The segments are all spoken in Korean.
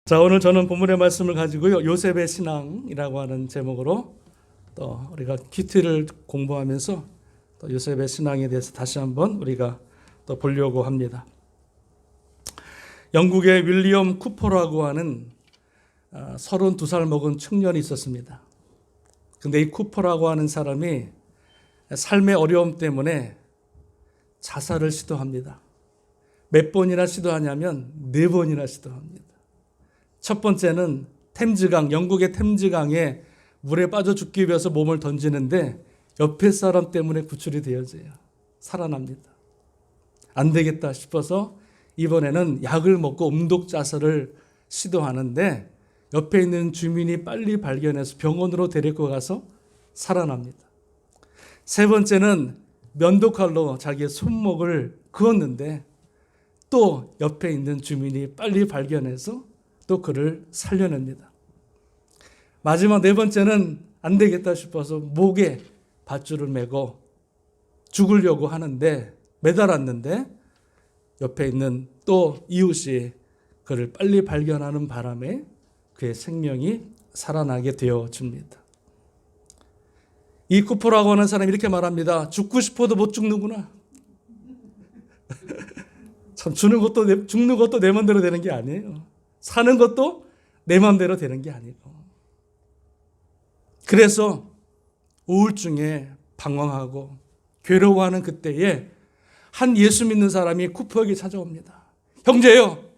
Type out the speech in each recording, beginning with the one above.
자, 오늘 저는 본문의 말씀을 가지고요, 요셉의 신앙이라고 하는 제목으로 또 우리가 큐티를 공부하면서 또 요셉의 신앙에 대해서 다시 한번 우리가 또 보려고 합니다. 영국의 윌리엄 쿠퍼라고 하는 32살 먹은 청년이 있었습니다. 근데 이 쿠퍼라고 하는 사람이 삶의 어려움 때문에 자살을 시도합니다. 몇 번이나 시도하냐면 4번이나 시도합니다. 첫 번째는 템즈강, 영국의 템즈강에 물에 빠져 죽기 위해서 몸을 던지는데 옆에 사람 때문에 구출이 되어져요. 살아납니다. 안 되겠다 싶어서 이번에는 약을 먹고 음독 자살을 시도하는데 옆에 있는 주민이 빨리 발견해서 병원으로 데리고 가서 살아납니다. 세 번째는 면도칼로 자기의 손목을 그었는데 또 옆에 있는 주민이 빨리 발견해서 또 그를 살려냅니다. 마지막 4번째는 안 되겠다 싶어서 목에 밧줄을 메고 죽으려고 하는데 매달았는데 옆에 있는 또 이웃이 그를 빨리 발견하는 바람에 그의 생명이 살아나게 되어집니다. 이 쿠퍼라고 하는 사람이 이렇게 말합니다. 죽고 싶어도 못 죽는구나. 참 죽는 것도 내 맘대로 되는 게 아니에요. 사는 것도 내 맘대로 되는 게 아니고. 그래서 우울증에 방황하고 괴로워하는 그때에 한 예수 믿는 사람이 쿠퍼에게 찾아옵니다. 형제요,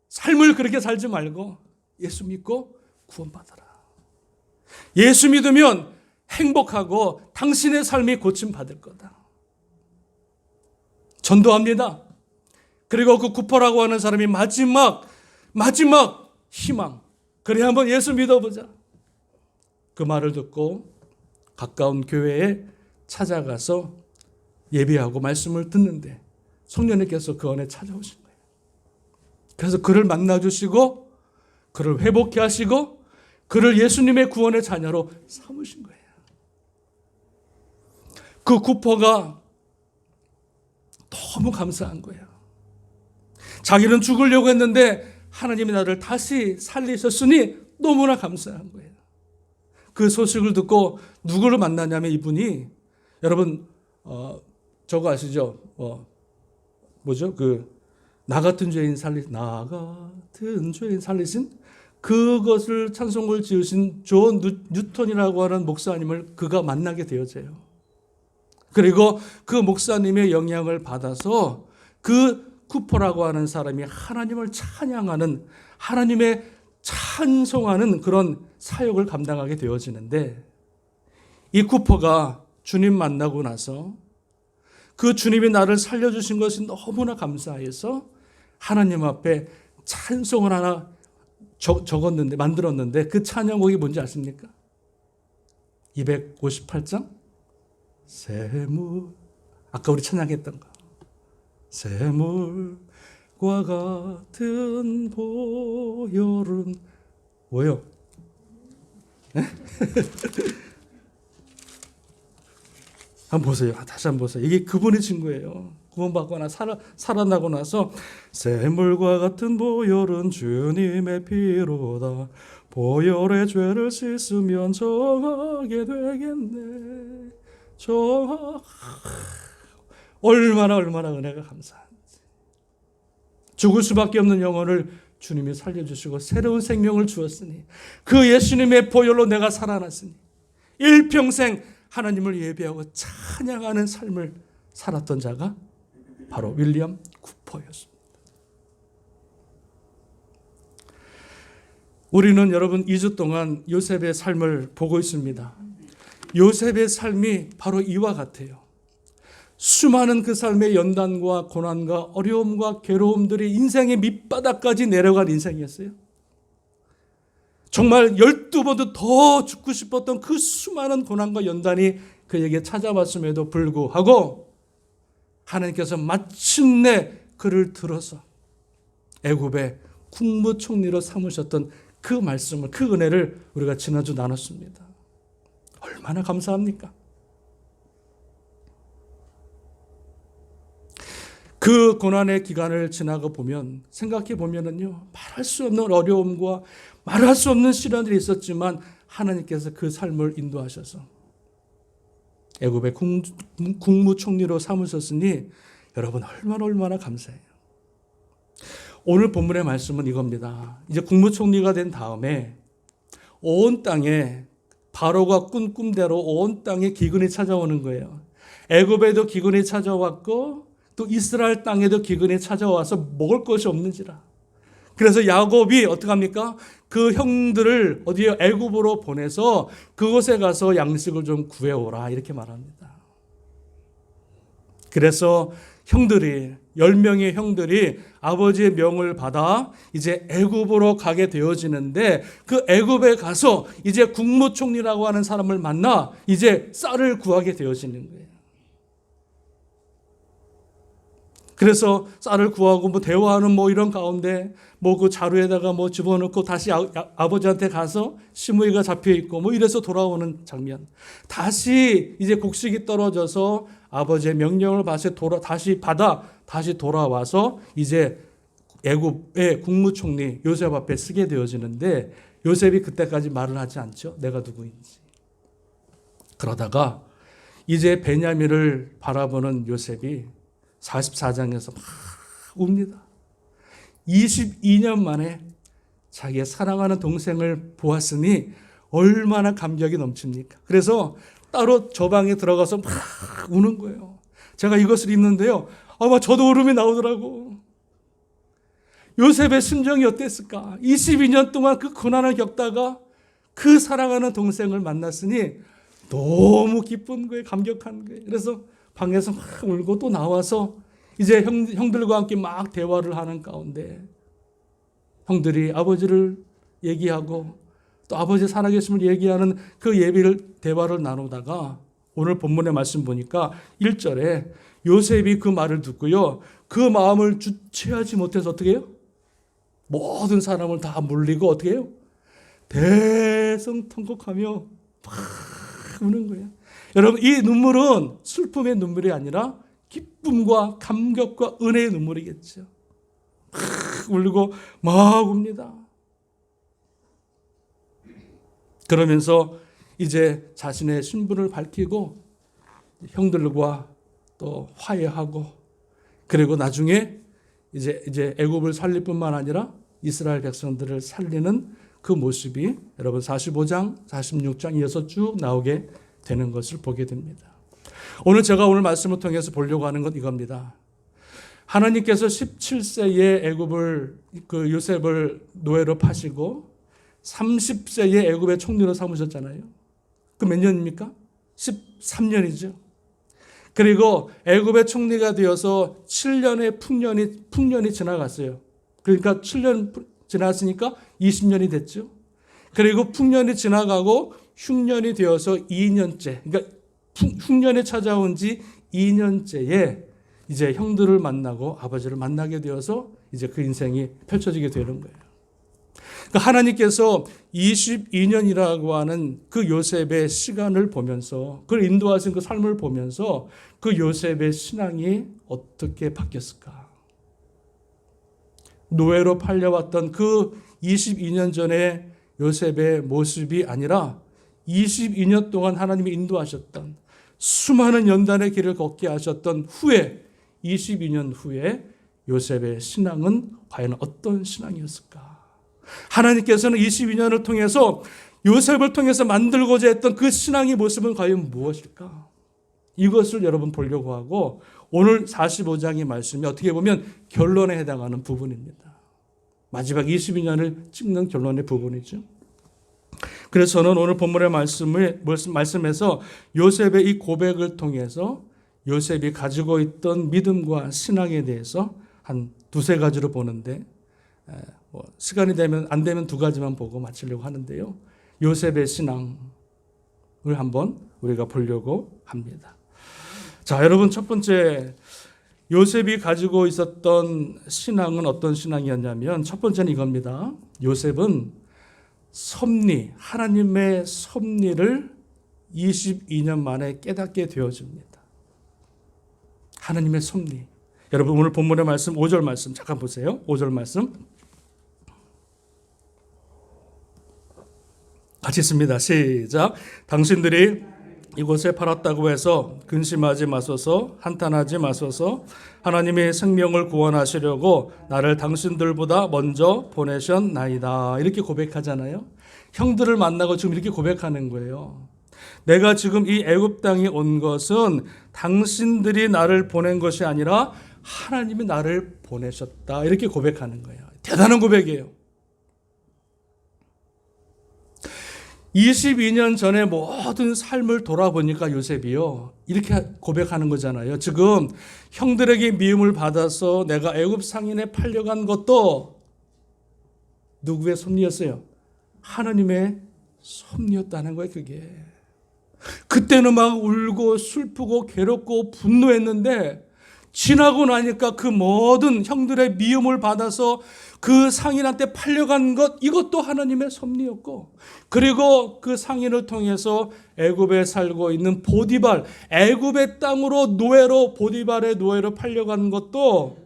삶을 그렇게 살지 말고 예수 믿고 구원받아라. 예수 믿으면 행복하고 당신의 삶이 고침받을 거다. 전도합니다. 그리고 그 쿠퍼라고 하는 사람이 마지막 희망, 그래 한번 예수 믿어보자. 그 말을 듣고 가까운 교회에 찾아가서 예배하고 말씀을 듣는데 성령님께서 그 안에 찾아오신 거예요. 그래서 그를 만나주시고 그를 회복케 하시고 그를 예수님의 구원의 자녀로 삼으신 거예요. 그 쿠퍼가 너무 감사한 거예요. 자기는 죽으려고 했는데 하나님이 나를 다시 살리셨으니 너무나 감사한 거예요. 그 소식을 듣고 누구를 만나냐면 이분이, 여러분 저거 아시죠? 뭐죠? 나 같은 죄인 살리신 그것을 찬송을 지으신 존 뉴턴이라고 하는 목사님을 그가 만나게 되어져요. 그리고 그 목사님의 영향을 받아서 그 쿠퍼라고 하는 사람이 하나님을 찬양하는, 하나님의 찬송하는 그런 사역을 감당하게 되어지는데, 이 쿠퍼가 주님 만나고 나서 그 주님이 나를 살려주신 것이 너무나 감사해서 하나님 앞에 찬송을 하나 만들었는데 그 찬양곡이 뭔지 아십니까? 258장 샘물, 아까 우리 찬양했던 거, 샘물과 같은 보혈은 뭐요? 한번 보세요. 다시 한번 보세요. 이게 그분이 진 거예요. 구원받고 살아나고 나서 샘물과 같은 보혈은 주님의 피로다. 보혈의 죄를 씻으면 정하게 되겠네. 얼마나 은혜가 감사한지. 죽을 수밖에 없는 영혼을 주님이 살려주시고 새로운 생명을 주었으니 그 예수님의 보혈로 내가 살아났으니 일평생 하나님을 예배하고 찬양하는 삶을 살았던 자가 바로 윌리엄 쿠퍼였습니다. 우리는 여러분 2주 동안 요셉의 삶을 보고 있습니다. 요셉의 삶이 바로 이와 같아요. 수많은 그 삶의 연단과 고난과 어려움과 괴로움들이 인생의 밑바닥까지 내려간 인생이었어요. 정말 12번도 더 죽고 싶었던 그 수많은 고난과 연단이 그에게 찾아왔음에도 불구하고 하나님께서 마침내 그를 들어서 애굽의 국무총리로 삼으셨던 그 말씀을, 그 은혜를 우리가 지난주 나눴습니다. 얼마나 감사합니까? 그 고난의 기간을 지나가 보면 생각해 보면은요, 말할 수 없는 어려움과 말할 수 없는 시련들이 있었지만 하나님께서 그 삶을 인도하셔서 애굽의 국무총리로 삼으셨으니 여러분 얼마나 감사해요. 오늘 본문의 말씀은 이겁니다. 이제 국무총리가 된 다음에 온 땅에 바로가 꾼 꿈대로 온 땅에 기근이 찾아오는 거예요. 애굽에도 기근이 찾아왔고 또 이스라엘 땅에도 기근이 찾아와서 먹을 것이 없는지라. 그래서 야곱이 어떡합니까? 그 형들을 어디에 애굽으로 보내서 그곳에 가서 양식을 좀 구해오라 이렇게 말합니다. 그래서 형들이 10명의 형들이 아버지의 명을 받아 이제 애굽으로 가게 되어지는데 그 애굽에 가서 이제 국무총리라고 하는 사람을 만나 이제 쌀을 구하게 되어지는 거예요. 그래서 쌀을 구하고 대화하는 이런 가운데 그 자루에다가 집어넣고 다시 아버지한테 가서 시므이가 잡혀 있고 이래서 돌아오는 장면. 다시 이제 곡식이 떨어져서 아버지의 명령을 다시 돌아와서 이제 애굽의 국무총리 요셉 앞에 서게 되어지는데 요셉이 그때까지 말을 하지 않죠. 내가 누구인지. 그러다가 이제 베냐민을 바라보는 요셉이 44장에서 막 웁니다. 22년 만에 자기의 사랑하는 동생을 보았으니 얼마나 감격이 넘칩니까? 그래서 따로 저 방에 들어가서 막 우는 거예요. 제가 이것을 읽는데요. 아마 저도 울음이 나오더라고. 요셉의 심정이 어땠을까? 22년 동안 그 고난을 겪다가 그 사랑하는 동생을 만났으니 너무 기쁜 거예요. 감격한 거예요. 그래서 방에서 막 울고 또 나와서 이제 형들과 함께 막 대화를 하는 가운데 형들이 아버지를 얘기하고 또 아버지 살아계심을 얘기하는 그 대화를 나누다가 오늘 본문의 말씀 보니까 1절에 요셉이 그 말을 듣고요. 그 마음을 주체하지 못해서 어떻게 해요? 모든 사람을 다 물리고 어떻게 해요? 대성통곡하며 막 우는 거예요. 여러분 이 눈물은 슬픔의 눈물이 아니라 기쁨과 감격과 은혜의 눈물이겠죠. 막 울고 막 웁니다. 그러면서 이제 자신의 신분을 밝히고 형들과 또 화해하고 그리고 나중에 이제 애굽을 살릴 뿐만 아니라 이스라엘 백성들을 살리는 그 모습이 여러분 45장, 46장 이어서 쭉 나오게 되는 것을 보게 됩니다. 오늘 제가 오늘 말씀을 통해서 보려고 하는 건 이겁니다. 하나님께서 17세에 애굽을 요셉을 노예로 파시고 30세에 애굽의 총리로 삼으셨잖아요. 그 몇 년입니까? 13년이죠. 그리고 애굽의 총리가 되어서 7년의 풍년이 지나갔어요. 그러니까 7년 지났으니까 20년이 됐죠. 그리고 풍년이 지나가고 흉년이 되어서 2년째, 그러니까 흉년이 찾아온 지 2년째에 이제 형들을 만나고 아버지를 만나게 되어서 이제 그 인생이 펼쳐지게 되는 거예요. 그러니까 하나님께서 22년이라고 하는 그 요셉의 시간을 보면서 그를 인도하신 그 삶을 보면서 그 요셉의 신앙이 어떻게 바뀌었을까? 노예로 팔려왔던 그 22년 전의 요셉의 모습이 아니라 22년 동안 하나님이 인도하셨던 수많은 연단의 길을 걷게 하셨던 후에 22년 후에 요셉의 신앙은 과연 어떤 신앙이었을까? 하나님께서는 22년을 통해서 요셉을 통해서 만들고자 했던 그 신앙의 모습은 과연 무엇일까? 이것을 여러분 보려고 하고 오늘 45장의 말씀이 어떻게 보면 결론에 해당하는 부분입니다. 마지막 22년을 찍는 결론의 부분이죠. 그래서 저는 오늘 본문의 말씀에서 요셉의 이 고백을 통해서 요셉이 가지고 있던 믿음과 신앙에 대해서 한 두세 가지로 보는데 시간이 안 되면 두 가지만 보고 마치려고 하는데요. 요셉의 신앙을 한번 우리가 보려고 합니다. 자, 여러분 첫 번째 요셉이 가지고 있었던 신앙은 어떤 신앙이었냐면 첫 번째는 이겁니다. 요셉은 하나님의 섭리를 22년 만에 깨닫게 되어집니다. 하나님의 섭리. 여러분 오늘 본문의 말씀 5절 말씀 잠깐 보세요. 5절 말씀 같이 읽습니다. 시작. 당신들이 이곳에 팔았다고 해서 근심하지 마소서, 한탄하지 마소서. 하나님의 생명을 구원하시려고 나를 당신들보다 먼저 보내셨나이다. 이렇게 고백하잖아요. 형들을 만나고 지금 이렇게 고백하는 거예요. 내가 지금 이 애굽 땅에 온 것은 당신들이 나를 보낸 것이 아니라 하나님이 나를 보내셨다. 이렇게 고백하는 거예요. 대단한 고백이에요. 22년 전에 모든 삶을 돌아보니까 요셉이요, 이렇게 고백하는 거잖아요. 지금 형들에게 미움을 받아서 내가 애굽 상인에 팔려간 것도 누구의 섭리였어요? 하나님의 섭리였다는 거예요. 그게 그때는 막 울고 슬프고 괴롭고 분노했는데 지나고 나니까 그 모든 형들의 미움을 받아서 그 상인한테 팔려간 것, 이것도 하나님의 섭리였고, 그리고 그 상인을 통해서 애굽에 살고 있는 보디발, 애굽의 땅으로 노예로, 보디발의 노예로 팔려간 것도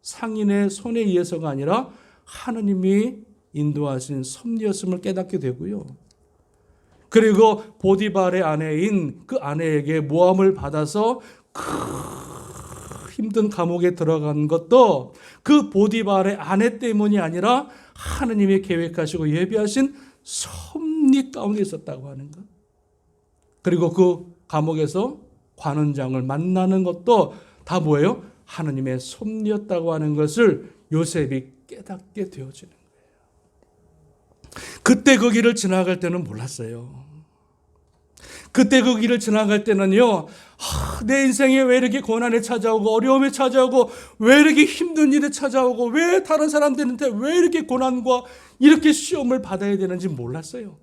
상인의 손에 의해서가 아니라 하나님이 인도하신 섭리였음을 깨닫게 되고요. 그리고 보디발의 아내인 그 아내에게 모함을 받아서 힘든 감옥에 들어간 것도 그 보디발의 아내 때문이 아니라 하나님이 계획하시고 예비하신 섭리 가운데 있었다고 하는 것. 그리고 그 감옥에서 관원장을 만나는 것도 다 뭐예요? 하나님의 섭리였다고 하는 것을 요셉이 깨닫게 되어지는 거예요. 그때 그 길을 지나갈 때는 몰랐어요. 그때 그 길을 지나갈 때는요, 내 인생에 왜 이렇게 고난이 찾아오고 어려움이 찾아오고 왜 이렇게 힘든 일이 찾아오고 왜 다른 사람들한테 왜 이렇게 고난과 이렇게 시험을 받아야 되는지 몰랐어요.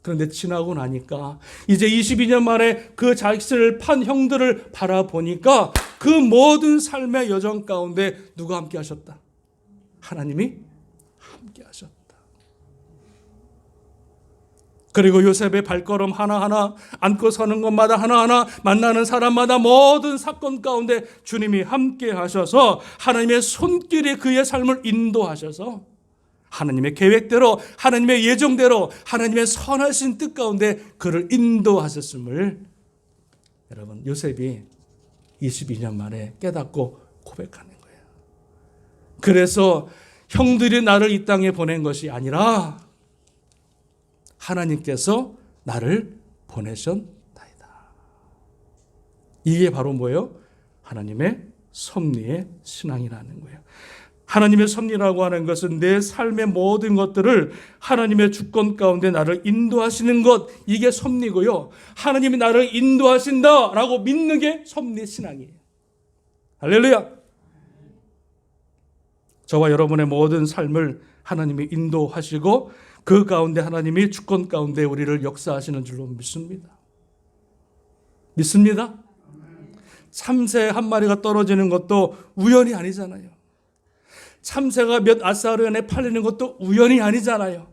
그런데 지나고 나니까 이제 22년 만에 그 자식을 판 형들을 바라보니까 그 모든 삶의 여정 가운데 누가 함께 하셨다? 하나님이 함께 하셨다. 그리고 요셉의 발걸음 하나하나, 안고 서는 것마다 하나하나, 만나는 사람마다 모든 사건 가운데 주님이 함께 하셔서 하나님의 손길이 그의 삶을 인도하셔서 하나님의 계획대로, 하나님의 예정대로, 하나님의 선하신 뜻 가운데 그를 인도하셨음을 여러분 요셉이 22년 만에 깨닫고 고백하는 거예요. 그래서 형들이 나를 이 땅에 보낸 것이 아니라 하나님께서 나를 보내셨나이다. 이게 바로 뭐예요? 하나님의 섭리의 신앙이라는 거예요. 하나님의 섭리라고 하는 것은 내 삶의 모든 것들을 하나님의 주권 가운데 나를 인도하시는 것, 이게 섭리고요. 하나님이 나를 인도하신다라고 믿는 게 섭리 신앙이에요. 할렐루야. 저와 여러분의 모든 삶을 하나님이 인도하시고 그 가운데 하나님이 주권 가운데 우리를 역사하시는 줄로 믿습니다. 믿습니다? 참새 한 마리가 떨어지는 것도 우연이 아니잖아요. 참새가 몇 아사르연에 팔리는 것도 우연이 아니잖아요.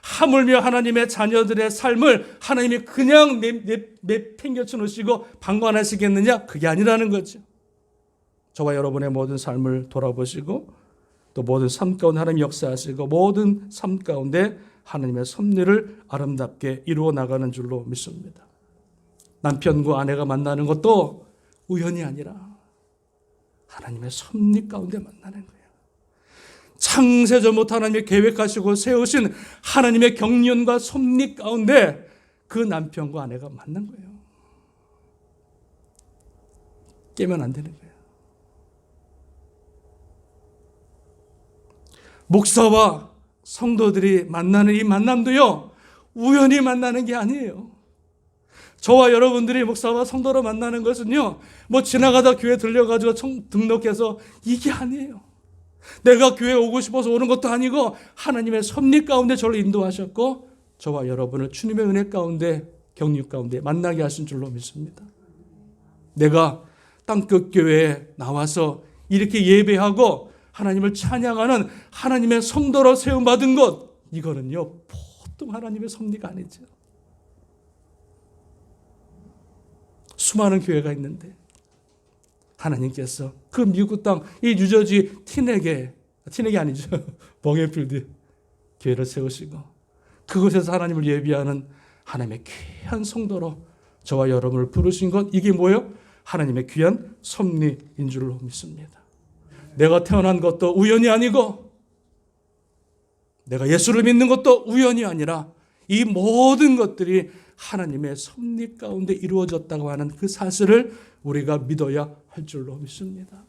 하물며 하나님의 자녀들의 삶을 하나님이 그냥 내팽겨쳐 놓으시고 방관하시겠느냐? 그게 아니라는 거죠. 저와 여러분의 모든 삶을 돌아보시고 또 모든 삶 가운데 하나님 역사하시고 모든 삶 가운데 하나님의 섭리를 아름답게 이루어 나가는 줄로 믿습니다. 남편과 아내가 만나는 것도 우연이 아니라 하나님의 섭리 가운데 만나는 거예요. 창세전부터 하나님이 계획하시고 세우신 하나님의 경륜과 섭리 가운데 그 남편과 아내가 만난 거예요. 깨면 안 되는 거예요. 목사와 성도들이 만나는 이 만남도요, 우연히 만나는 게 아니에요. 저와 여러분들이 목사와 성도로 만나는 것은요, 뭐 지나가다 교회 들려가지고 등록해서 이게 아니에요. 내가 교회 오고 싶어서 오는 것도 아니고 하나님의 섭리 가운데 저를 인도하셨고 저와 여러분을 주님의 은혜 가운데 경륜 가운데 만나게 하신 줄로 믿습니다. 내가 땅끝 교회에 나와서 이렇게 예배하고 하나님을 찬양하는 하나님의 성도로 세움받은 것, 이거는요 보통 하나님의 섭리가 아니죠. 수많은 교회가 있는데 하나님께서 그 미국 땅, 이 뉴저지 티넥이 아니죠. 벙해필드 교회를 세우시고 그곳에서 하나님을 예비하는 하나님의 귀한 성도로 저와 여러분을 부르신 것, 이게 뭐예요? 하나님의 귀한 섭리인 줄로 믿습니다. 내가 태어난 것도 우연이 아니고 내가 예수를 믿는 것도 우연이 아니라 이 모든 것들이 하나님의 섭리 가운데 이루어졌다고 하는 그 사실을 우리가 믿어야 할 줄로 믿습니다.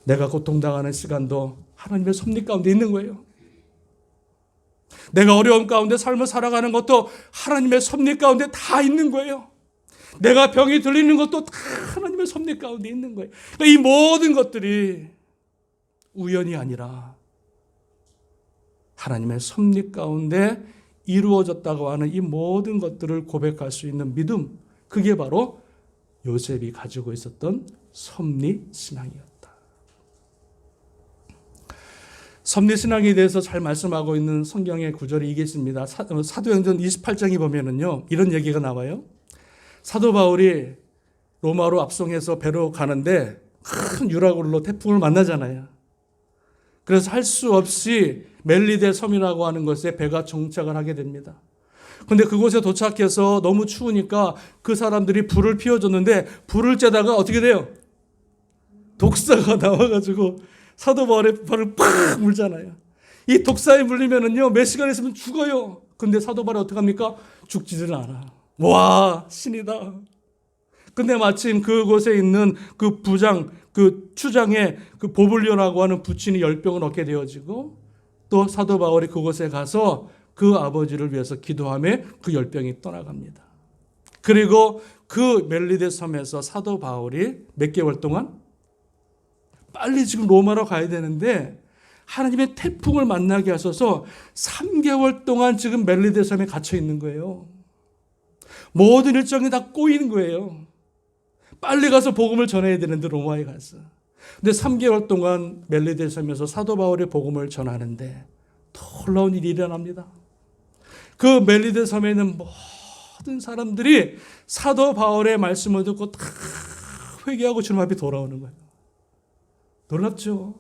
내가 고통당하는 시간도 하나님의 섭리 가운데 있는 거예요. 내가 어려움 가운데 삶을 살아가는 것도 하나님의 섭리 가운데 다 있는 거예요. 내가 병이 들리는 것도 다 하나님의 섭리 가운데 있는 거예요. 그러니까 이 모든 것들이 우연이 아니라 하나님의 섭리 가운데 이루어졌다고 하는 이 모든 것들을 고백할 수 있는 믿음, 그게 바로 요셉이 가지고 있었던 섭리신앙이었다. 섭리신앙에 대해서 잘 말씀하고 있는 성경의 구절이 이게 있습니다. 사도행전 28장에 보면은요, 이런 얘기가 나와요. 사도 바울이 로마로 압송해서 배로 가는데 큰 유라굴로 태풍을 만나잖아요. 그래서 할 수 없이 멜리데 섬이라고 하는 곳에 배가 정착을 하게 됩니다. 근데 그곳에 도착해서 너무 추우니까 그 사람들이 불을 피워줬는데 불을 쬐다가 어떻게 돼요? 독사가 나와가지고 사도 바울의 발을 팍 물잖아요. 이 독사에 물리면은요, 몇 시간 있으면 죽어요. 근데 사도 바울이 어떻게 합니까? 죽지를 않아. 와, 신이다. 근데 마침 그곳에 있는 그 부장, 그 추장에 그 보블리오라고 하는 부친이 열병을 얻게 되어지고 또 사도 바울이 그곳에 가서 그 아버지를 위해서 기도하며 그 열병이 떠나갑니다. 그리고 그 멜리데 섬에서 사도 바울이 몇 개월 동안 빨리 지금 로마로 가야 되는데 하나님의 태풍을 만나게 하셔서 3개월 동안 지금 멜리데 섬에 갇혀 있는 거예요. 모든 일정이 다 꼬이는 거예요. 빨리 가서 복음을 전해야 되는데 로마에 가서. 근데 3개월 동안 멜리데 섬에서 사도 바울의 복음을 전하는데 놀라운 일이 일어납니다. 그 멜리데 섬에 있는 모든 사람들이 사도 바울의 말씀을 듣고 다 회개하고 주님 앞에 돌아오는 거예요. 놀랍죠?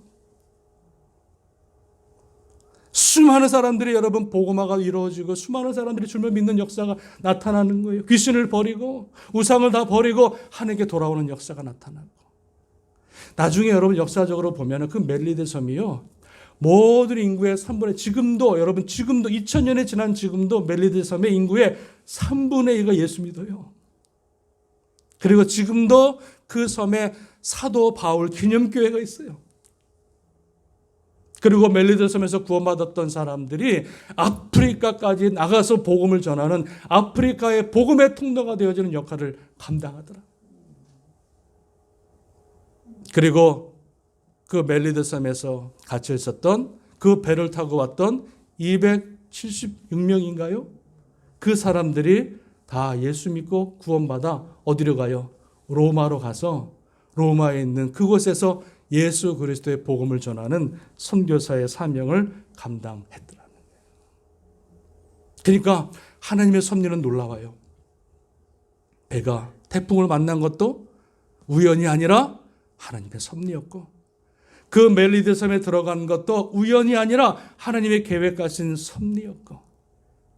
수많은 사람들이 여러분 복음화가 이루어지고 수많은 사람들이 주님을 믿는 역사가 나타나는 거예요. 귀신을 버리고 우상을 다 버리고 하나님께 돌아오는 역사가 나타나고, 나중에 여러분 역사적으로 보면 그 멜리데 섬이요, 모든 인구의 3분의, 지금도 여러분 지금도 2000년이 지난 지금도 멜리데 섬의 인구의 3분의 2가 예수 믿어요. 그리고 지금도 그 섬에 사도 바울 기념교회가 있어요. 그리고 멜리데 섬에서 구원받았던 사람들이 아프리카까지 나가서 복음을 전하는 아프리카의 복음의 통로가 되어지는 역할을 감당하더라. 그리고 그 멜리데 섬에서 갇혀 있었던 그 배를 타고 왔던 276명인가요? 그 사람들이 다 예수 믿고 구원받아 어디로 가요? 로마로 가서 로마에 있는 그곳에서 예수 그리스도의 복음을 전하는 선교사의 사명을 감당했더라는 거예요. 그러니까 하나님의 섭리는 놀라워요. 배가 태풍을 만난 것도 우연이 아니라 하나님의 섭리였고, 그 멜리데 섬에 들어간 것도 우연이 아니라 하나님의 계획하신 섭리였고,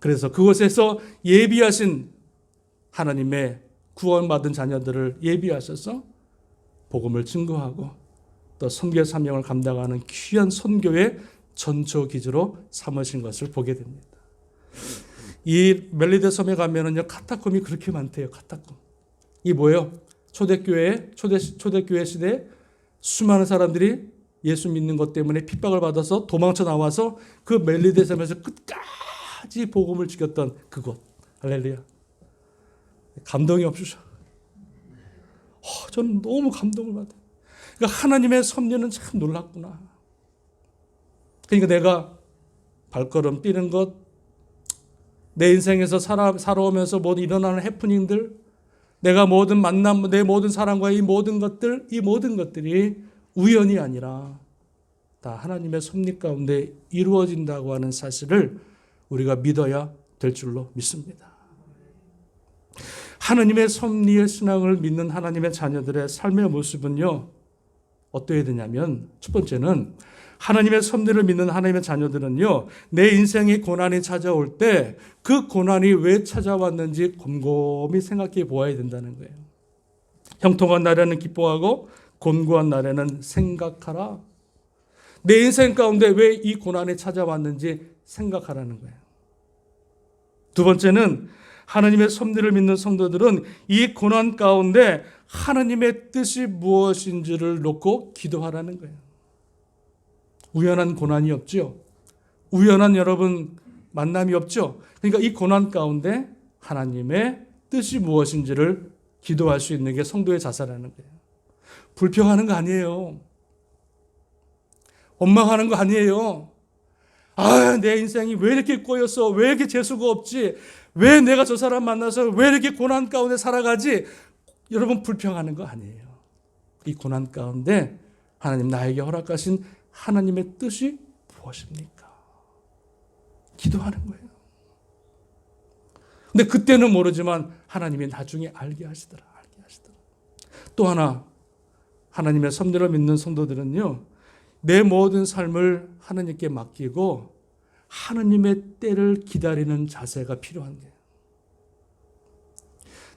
그래서 그곳에서 예비하신 하나님의 구원받은 자녀들을 예비하셔서 복음을 증거하고 또 선교 사명을 감당하는 귀한 선교의 전초기지로 삼으신 것을 보게 됩니다. 이 멜리데 섬에 가면은요, 카타콤이 그렇게 많대요. 카타콤. 이 뭐예요? 초대교회 시대에 수많은 사람들이 예수 믿는 것 때문에 핍박을 받아서 도망쳐 나와서 그 멜리데 섬에서 끝까지 복음을 지켰던 그곳. 할렐루야. 감동이 없으셔. 저는 너무 감동을 받아요. 그러니까 하나님의 섭리는 참 놀랍구나. 그러니까 내가 발걸음 뛰는 것, 내 인생에서 살아오면서 모든 일어나는 해프닝들, 내가 모든 만남, 내 모든 사람과의 이 모든 것들이 우연이 아니라 다 하나님의 섭리 가운데 이루어진다고 하는 사실을 우리가 믿어야 될 줄로 믿습니다. 하나님의 섭리의 신앙을 믿는 하나님의 자녀들의 삶의 모습은요, 어떠해야 되냐면, 첫 번째는 하나님의 섭리를 믿는 하나님의 자녀들은요, 내 인생의 고난이 찾아올 때 그 고난이 왜 찾아왔는지 곰곰이 생각해 보아야 된다는 거예요. 형통한 날에는 기뻐하고 곤고한 날에는 생각하라. 내 인생 가운데 왜 이 고난이 찾아왔는지 생각하라는 거예요. 두 번째는 하나님의 섭리를 믿는 성도들은 이 고난 가운데 하나님의 뜻이 무엇인지를 놓고 기도하라는 거예요. 우연한 고난이 없죠. 우연한 여러분 만남이 없죠. 그러니까 이 고난 가운데 하나님의 뜻이 무엇인지를 기도할 수 있는 게 성도의 자세라는 거예요. 불평하는 거 아니에요. 원망하는 거 아니에요. 아, 내 인생이 왜 이렇게 꼬였어? 왜 이렇게 재수가 없지? 왜 내가 저 사람 만나서 왜 이렇게 고난 가운데 살아가지? 여러분 불평하는 거 아니에요. 이 고난 가운데 하나님 나에게 허락하신 하나님의 뜻이 무엇입니까? 기도하는 거예요. 근데 그때는 모르지만 하나님이 나중에 알게 하시더라. 또 하나, 하나님의 섭리를 믿는 성도들은요, 내 모든 삶을 하나님께 맡기고 하나님의 때를 기다리는 자세가 필요한 거예요.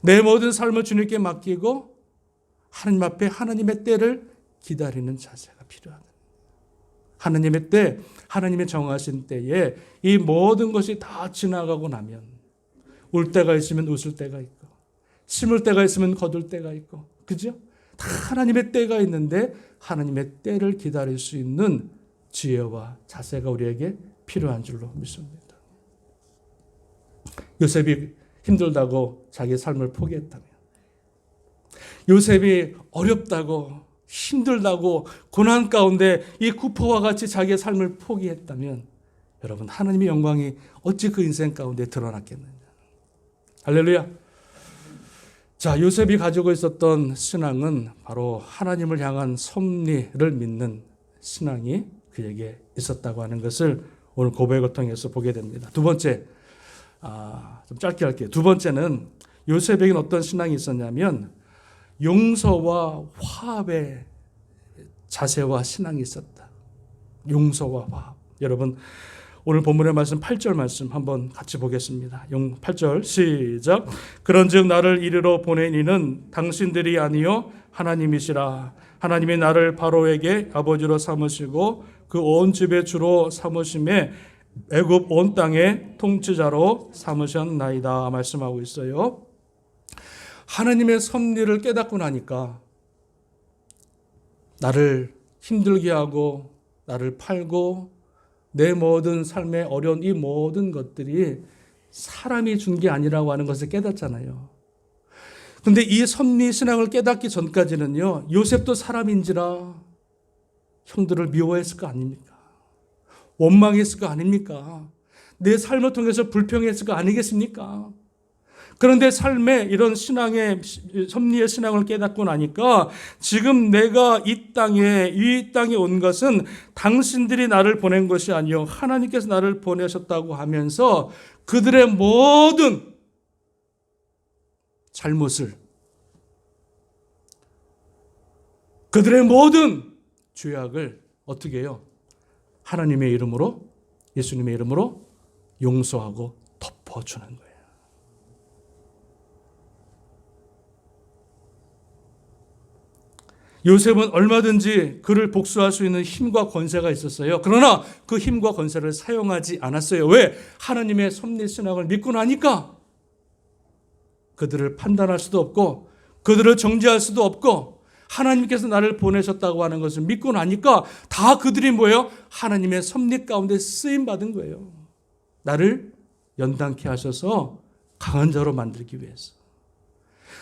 내 모든 삶을 주님께 맡기고 하나님 앞에 하나님의 때를 기다리는 자세가 필요하다. 하나님의 때, 하나님의 정하신 때에 이 모든 것이 다 지나가고 나면 울 때가 있으면 웃을 때가 있고 심을 때가 있으면 거둘 때가 있고, 그죠? 다 하나님의 때가 있는데 하나님의 때를 기다릴 수 있는 지혜와 자세가 우리에게 필요한 줄로 믿습니다. 요셉이 힘들다고 자기 삶을 포기했다면, 요셉이 어렵다고 힘들다고 고난 가운데 이 구포와 같이 자기의 삶을 포기했다면, 여러분 하나님의 영광이 어찌 그 인생 가운데 드러났겠느냐. 할렐루야. 자, 요셉이 가지고 있었던 신앙은 바로 하나님을 향한 섭리를 믿는 신앙이 그에게 있었다고 하는 것을 오늘 고백을 통해서 보게 됩니다. 두 번째, 좀 짧게 할게요. 두 번째는 요셉에게는 어떤 신앙이 있었냐면 용서와 화합의 자세와 신앙이 있었다. 용서와 화합. 여러분 오늘 본문의 말씀 8절 말씀 한번 같이 보겠습니다. 8절 시작. 그런즉 나를 이리로 보낸 이는 당신들이 아니요 하나님이시라. 하나님이 나를 바로에게 아버지로 삼으시고 그 온 집의 주로 삼으심에 애굽 온 땅의 통치자로 삼으셨나이다 말씀하고 있어요. 하나님의 섭리를 깨닫고 나니까 나를 힘들게 하고 나를 팔고 내 모든 삶의 어려운 이 모든 것들이 사람이 준 게 아니라고 하는 것을 깨닫잖아요. 근데 이 섭리 신앙을 깨닫기 전까지는요, 요셉도 사람인지라 형들을 미워했을 거 아닙니까? 원망했을 거 아닙니까? 내 삶을 통해서 불평했을 거 아니겠습니까? 그런데 삶의 이런 신앙의 섭리의 신앙을 깨닫고 나니까 지금 내가 이 땅에 온 것은 당신들이 나를 보낸 것이 아니요 하나님께서 나를 보내셨다고 하면서 그들의 모든 잘못을, 그들의 모든 죄악을 어떻게 해요? 하나님의 이름으로, 예수님의 이름으로 용서하고 덮어주는 거예요. 요셉은 얼마든지 그를 복수할 수 있는 힘과 권세가 있었어요. 그러나 그 힘과 권세를 사용하지 않았어요. 왜? 하나님의 섭리 신앙을 믿고 나니까 그들을 판단할 수도 없고 그들을 정죄할 수도 없고 하나님께서 나를 보내셨다고 하는 것을 믿고 나니까 다 그들이 뭐예요? 하나님의 섭리 가운데 쓰임받은 거예요. 나를 연단케 하셔서 강한 자로 만들기 위해서.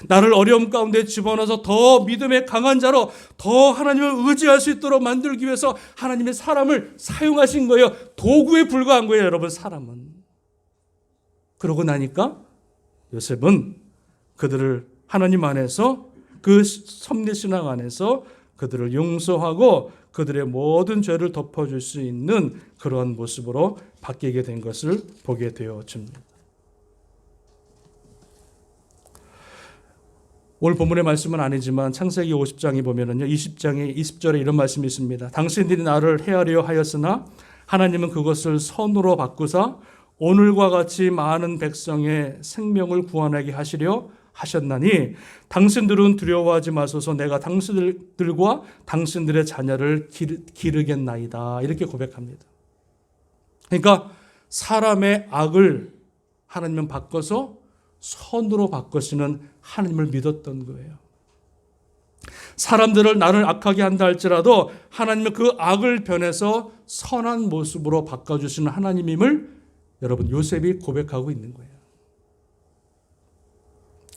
나를 어려움 가운데 집어넣어서 더 믿음의 강한 자로 더 하나님을 의지할 수 있도록 만들기 위해서 하나님의 사람을 사용하신 거예요. 도구에 불과한 거예요, 여러분, 사람은. 그러고 나니까 요셉은 그들을 하나님 안에서 그 섭리 신앙 안에서 그들을 용서하고 그들의 모든 죄를 덮어줄 수 있는 그러한 모습으로 바뀌게 된 것을 보게 되어집니다. 오늘 본문의 말씀은 아니지만 창세기 50장에 보면은요, 20장에 20절에 이런 말씀이 있습니다. 당신들이 나를 헤아려 하였으나 하나님은 그것을 선으로 바꾸사 오늘과 같이 많은 백성의 생명을 구원하게 하시려 하셨나니 당신들은 두려워하지 마소서. 내가 당신들과 당신들의 자녀를 기르겠나이다. 이렇게 고백합니다. 그러니까 사람의 악을 하나님은 바꿔서 선으로 바꾸시는 하나님을 믿었던 거예요. 사람들을 나를 악하게 한다 할지라도 하나님은 그 악을 변해서 선한 모습으로 바꿔주시는 하나님임을 여러분 요셉이 고백하고 있는 거예요.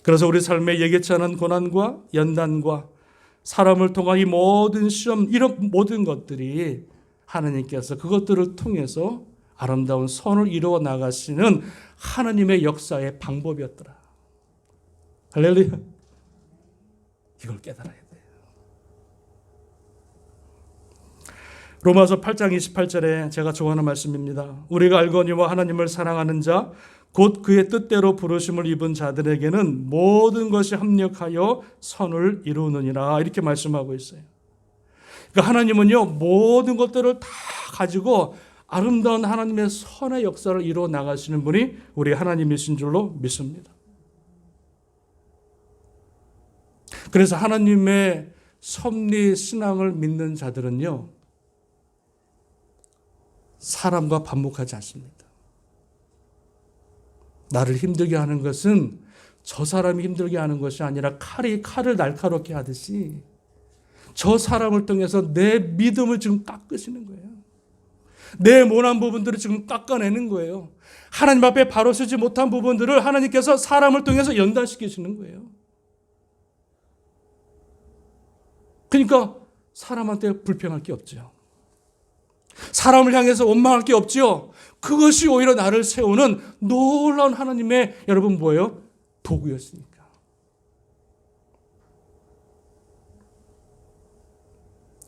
그래서 우리 삶에 예기치 않은 고난과 연단과 사람을 통한 이 모든 시험, 이런 모든 것들이 하나님께서 그것들을 통해서 아름다운 선을 이루어 나가시는 하나님의 역사의 방법이었더라. 할렐루야. 이걸 깨달아야 돼요. 로마서 8장 28절에 제가 좋아하는 말씀입니다. 우리가 알거니와 하나님을 사랑하는 자 곧 그의 뜻대로 부르심을 입은 자들에게는 모든 것이 합력하여 선을 이루느니라. 이렇게 말씀하고 있어요. 그러니까 하나님은요, 모든 것들을 다 가지고 아름다운 하나님의 선의 역사를 이루어 나가시는 분이 우리 하나님이신 줄로 믿습니다. 그래서 하나님의 섭리 신앙을 믿는 자들은요, 사람과 반목하지 않습니다. 나를 힘들게 하는 것은 저 사람이 힘들게 하는 것이 아니라 칼이 칼을 날카롭게 하듯이 저 사람을 통해서 내 믿음을 지금 깎으시는 거예요. 내 모난 부분들을 지금 깎아내는 거예요. 하나님 앞에 바로 서지 못한 부분들을 하나님께서 사람을 통해서 연단시키시는 거예요. 그러니까 사람한테 불평할 게 없죠. 사람을 향해서 원망할 게 없죠. 그것이 오히려 나를 세우는 놀라운 하나님의 여러분 뭐예요? 도구였으니까.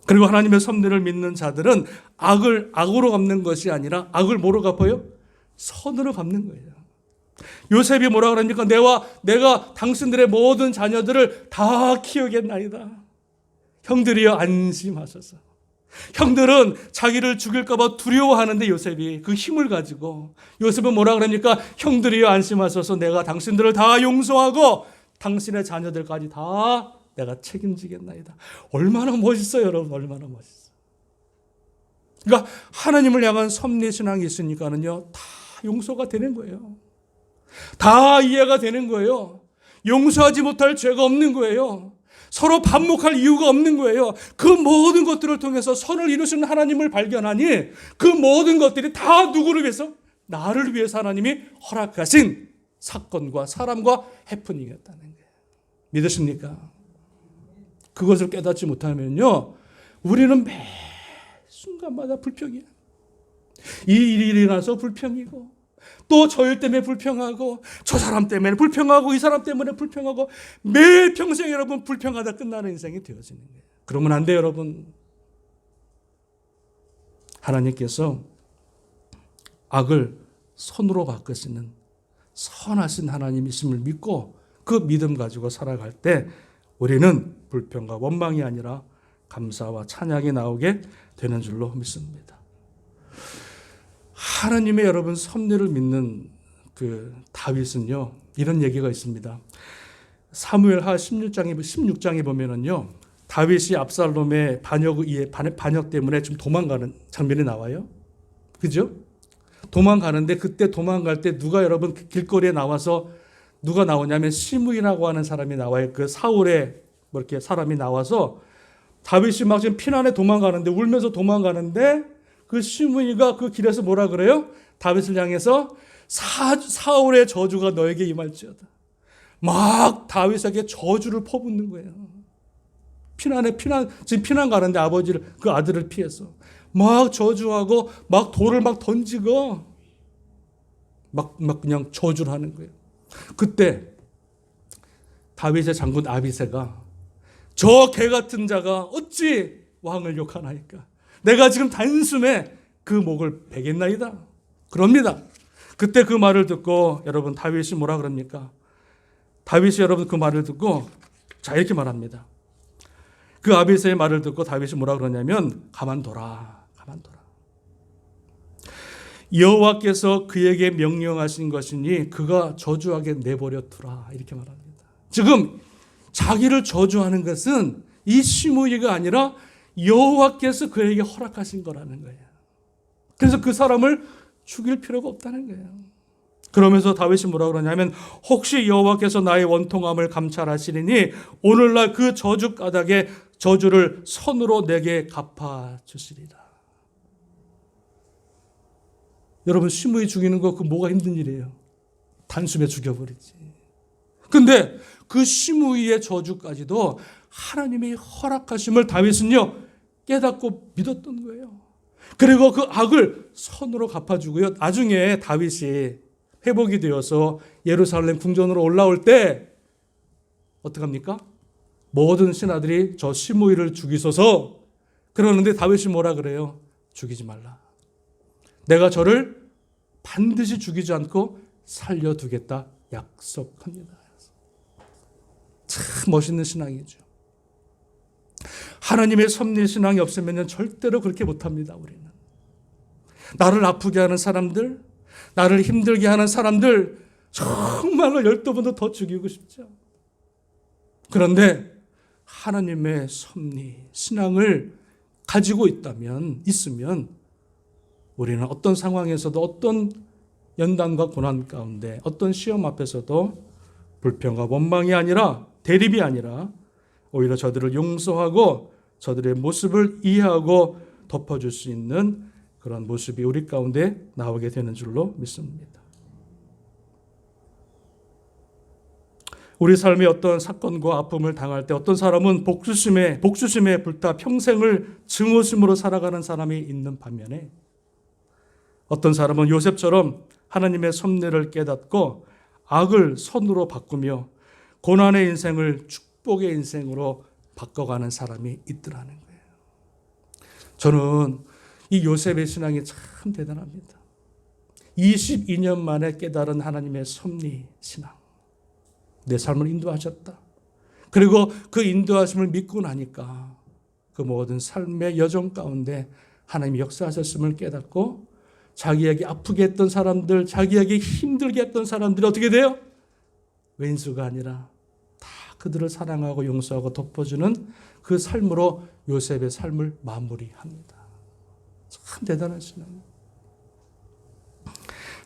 그리고 하나님의 섭리를 믿는 자들은 악을 악으로 갚는 것이 아니라 악을 뭐로 갚아요? 선으로 갚는 거예요. 요셉이 뭐라 그러니까 내가 당신들의 모든 자녀들을 다 키우겠나이다. 형들이여 안심하소서. 형들은 자기를 죽일까 봐 두려워하는데 요셉이 그 힘을 가지고 요셉은 뭐라 그러니까 형들이여 안심하소서. 내가 당신들을 다 용서하고 당신의 자녀들까지 다 내가 책임지겠나이다. 얼마나 멋있어요, 여러분. 얼마나 멋있어요. 그러니까 하나님을 향한 섭리 신앙이 있으니까는요, 다 용서가 되는 거예요. 다 이해가 되는 거예요. 용서하지 못할 죄가 없는 거예요. 서로 반목할 이유가 없는 거예요. 그 모든 것들을 통해서 선을 이루시는 하나님을 발견하니 그 모든 것들이 다 누구를 위해서? 나를 위해서 하나님이 허락하신 사건과 사람과 해프닝이었다는 거예요. 믿으십니까? 그것을 깨닫지 못하면요, 우리는 매 순간마다 불평이야. 이 일이 일어나서 불평이고 또 저 일 때문에 불평하고 저 사람 때문에 불평하고 이 사람 때문에 불평하고 매일 평생 여러분 불평하다 끝나는 인생이 되어지는 거예요. 그러면 안 돼요, 여러분. 하나님께서 악을 선으로 바꾸시는 선하신 하나님이심을 믿고 그 믿음 가지고 살아갈 때 우리는 불평과 원망이 아니라 감사와 찬양이 나오게 되는 줄로 믿습니다. 하나님의 여러분 섭리를 믿는 그 다윗은요, 이런 얘기가 있습니다. 사무엘하 16장에 보면은요, 다윗이 압살롬의 반역 때문에 좀 도망가는 장면이 나와요. 그죠? 도망가는데 그때 도망갈 때 누가 여러분 길거리에 나와서 누가 나오냐면 시므이라고 하는 사람이 나와요. 그 사울의 뭐 이렇게 사람이 나와서 다윗이 막 지금 피난에 도망가는데 울면서 도망가는데 그 시므이가 그 길에서 뭐라 그래요? 다윗을 향해서 사울의 저주가 너에게 임할지어다. 막 다윗에게 저주를 퍼붓는 거예요. 지금 피난 가는데 그 아들을 피해서 막 저주하고 막 돌을 막 던지고 막 그냥 저주를 하는 거예요. 그때 다윗의 장군 아비새가 저 개 같은 자가 어찌 왕을 욕하나이까? 내가 지금 단숨에 그 목을 베겠나이다. 그럽니다. 그때 그 말을 듣고 여러분 다윗이 뭐라 그럽니까? 다윗이 여러분 그 말을 듣고 자, 이렇게 말합니다. 그 아비새의 말을 듣고 다윗이 뭐라 그러냐면 가만둬라. 여호와께서 그에게 명령하신 것이니 그가 저주하게 내버려 두라. 이렇게 말합니다. 지금 자기를 저주하는 것은 이 시므이가 아니라 여호와께서 그에게 허락하신 거라는 거예요. 그래서 그 사람을 죽일 필요가 없다는 거예요. 그러면서 다윗이 뭐라 그러냐면 혹시 여호와께서 나의 원통함을 감찰하시리니 오늘날 그 저주 까닭에 저주를 선으로 내게 갚아주시리라. 여러분, 시므이 죽이는 거 그 뭐가 힘든 일이에요. 단숨에 죽여버리지. 근데 그 시므이의 저주까지도 하나님의 허락하심을 다윗은요 깨닫고 믿었던 거예요. 그리고 그 악을 선으로 갚아주고요. 나중에 다윗이 회복이 되어서 예루살렘 궁전으로 올라올 때 어떡합니까? 모든 신하들이 저 시므이를 죽이소서 그러는데 다윗이 뭐라 그래요? 죽이지 말라. 내가 저를 반드시 죽이지 않고 살려두겠다 약속합니다. 참 멋있는 신앙이죠. 하나님의 섭리 신앙이 없으면 절대로 그렇게 못합니다. 우리는 나를 아프게 하는 사람들, 나를 힘들게 하는 사람들 정말로 12번도 더 죽이고 싶죠. 그런데 하나님의 섭리 신앙을 가지고 있으면 우리는 어떤 상황에서도 어떤 연단과 고난 가운데 어떤 시험 앞에서도 불평과 원망이 아니라 대립이 아니라 오히려 저들을 용서하고 저들의 모습을 이해하고 덮어줄 수 있는 그런 모습이 우리 가운데 나오게 되는 줄로 믿습니다. 우리 삶의 어떤 사건과 아픔을 당할 때 어떤 사람은 복수심에 불타 평생을 증오심으로 살아가는 사람이 있는 반면에 어떤 사람은 요셉처럼 하나님의 섭리를 깨닫고 악을 선으로 바꾸며 고난의 인생을 축복의 인생으로 바꿔가는 사람이 있더라는 거예요. 저는 이 요셉의 신앙이 참 대단합니다. 22년 만에 깨달은 하나님의 섭리 신앙. 내 삶을 인도하셨다. 그리고 그 인도하심을 믿고 나니까 그 모든 삶의 여정 가운데 하나님이 역사하셨음을 깨닫고 자기에게 아프게 했던 사람들, 자기에게 힘들게 했던 사람들이 어떻게 돼요? 왼수가 아니라 다 그들을 사랑하고 용서하고 덮어주는 그 삶으로 요셉의 삶을 마무리합니다. 참 대단한 신앙입니다.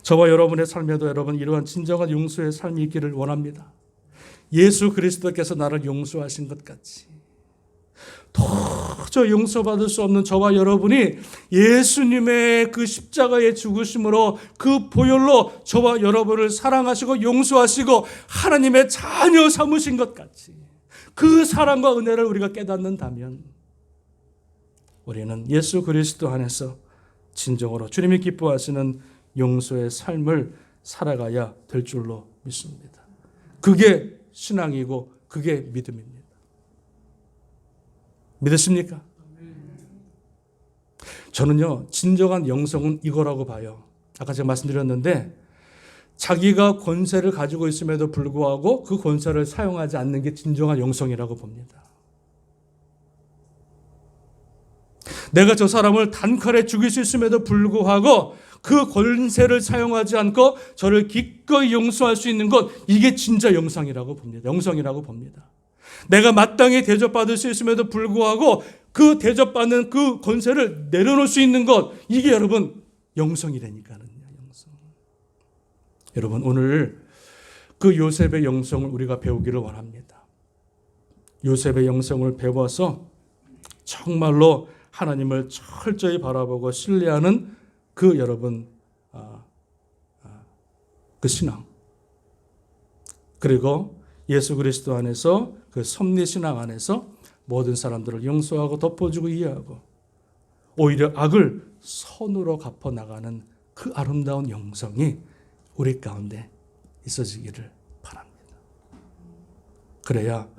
저와 여러분의 삶에도 여러분 이러한 진정한 용서의 삶이 있기를 원합니다. 예수 그리스도께서 나를 용서하신 것 같이 도저히 용서받을 수 없는 저와 여러분이 예수님의 그 십자가의 죽으심으로 그 보혈로 저와 여러분을 사랑하시고 용서하시고 하나님의 자녀 삼으신 것 같이 그 사랑과 은혜를 우리가 깨닫는다면 우리는 예수 그리스도 안에서 진정으로 주님이 기뻐하시는 용서의 삶을 살아가야 될 줄로 믿습니다. 그게 신앙이고 그게 믿음입니다. 믿으십니까? 저는요, 진정한 영성은 이거라고 봐요. 아까 제가 말씀드렸는데 자기가 권세를 가지고 있음에도 불구하고 그 권세를 사용하지 않는 게 진정한 영성이라고 봅니다. 내가 저 사람을 단칼에 죽일 수 있음에도 불구하고 그 권세를 사용하지 않고 저를 기꺼이 용서할 수 있는 것, 이게 진짜 영성이라고 봅니다. 영성이라고 봅니다. 내가 마땅히 대접받을 수 있음에도 불구하고 그 대접받는 그 권세를 내려놓을 수 있는 것, 이게 여러분 영성이라니까요. 영성. 여러분 오늘 그 요셉의 영성을 우리가 배우기를 원합니다. 요셉의 영성을 배워서 정말로 하나님을 철저히 바라보고 신뢰하는 그 여러분 그 신앙, 그리고 예수 그리스도 안에서 그 섭리 신앙 안에서 모든 사람들을 용서하고 덮어주고 이해하고 오히려 악을 선으로 갚아나가는 그 아름다운 영성이 우리 가운데 있어지기를 바랍니다. 그래야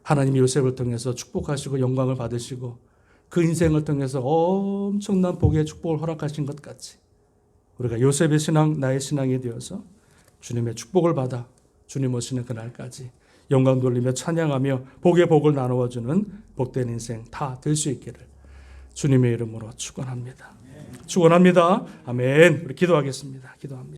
하나님이 요셉을 통해서 축복하시고 영광을 받으시고 그 인생을 통해서 엄청난 복의 축복을 허락하신 것 같이 우리가 요셉의 신앙, 나의 신앙이 되어서 주님의 축복을 받아 주님 오시는 그날까지 영광 돌리며 찬양하며 복의 복을 나누어 주는 복된 인생 다 될 수 있기를 주님의 이름으로 축원합니다. 축원합니다. 아멘. 우리 기도하겠습니다. 기도합니다.